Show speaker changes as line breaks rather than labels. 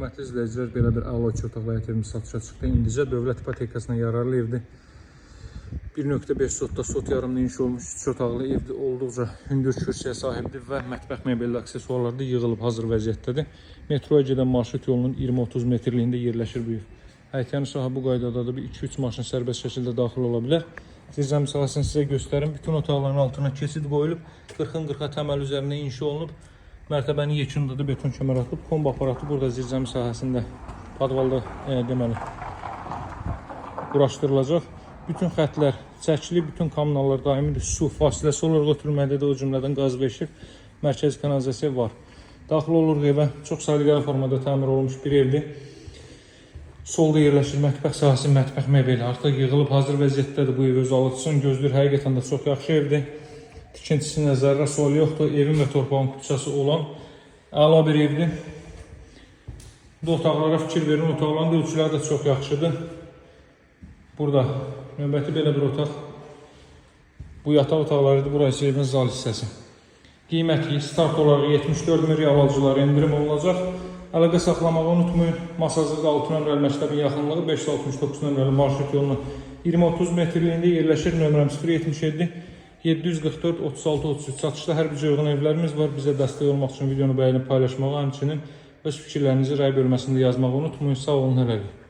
Hörmətli izləyicilər, belə bir əla 2 otaqlı həyət evimiz satışa çıxdı. İndicə dövlət ipotekasına yararlı evdir. 1.5 sotda sot yarımlı inşa olmuş 3 otaqlı evdir. Olduqca hündür kürsüyə sahibdir və mətbəx mebelli aksesuarlarda yığılıb hazır vəziyyətdədir. Metroya gedən marşrut yolunun 20-30 metrliyində yerləşir bu ev. Həyətyanı sahə bu qaydadadır. 2-3 maşın sərbəst şəkildə daxil ola bilər. Zirzəmi sahəsini sizə göstərim. Bütün otaqların altına keçid qoyulub, 40-ın 40-a təməl üzərində inşa olunub. Mərtəbənin yekunda da beton kəmər atılıb. Kombi aparatı burada zirzəmi sahəsində, podvalda deməli, quraşdırılacaq. Bütün xətlər çəkili, bütün kommunallar daimidir. Su fasiləsi olaraq ötürülməkdədir. O cümlədən qaz və işıq, mərkəzi kanalizasiya var. Daxil oluruq evə. Çox səliqəli formada təmir olunmuş bir evdir. Solda yerləşir mətbəx sahəsi, mətbəx mebeli artıq yığılıb hazır vəziyyətdədir. Bu ev öz alıcısını gözləyir. Həqiqətən də çox yaxşı evdir. Tikintisinə zərrə sual yoxdur. Evin və torpağın kutsası olan əla bir evdir. Bu otaqlara fikir verin. Otaqların ölçüləri də çox yaxşıdır. Burada növbəti belə bir otaq. Bu yataq otaqlarıdır. Burası evin zal hissəsi. Qiyməti start olaraq 74 min real alıcılara endirim olunacaq. Əlaqə saxlamağı unutmayın. Masazlıqda 6 nömrəli məktəbin yaxınlığı 569 nömrəli marşrut yolunun 20-30 metrliyində yerləşir. Nömrəm 077 744 36 33. Satışda hər bircə uyğun evlərimiz var. Bizə dəstək olmaq üçün videonu bəyənib paylaşmağı, həmçinin öz fikirlərinizi rəy bölməsində yazmağı unutmayın. Sağ olun, hələlik.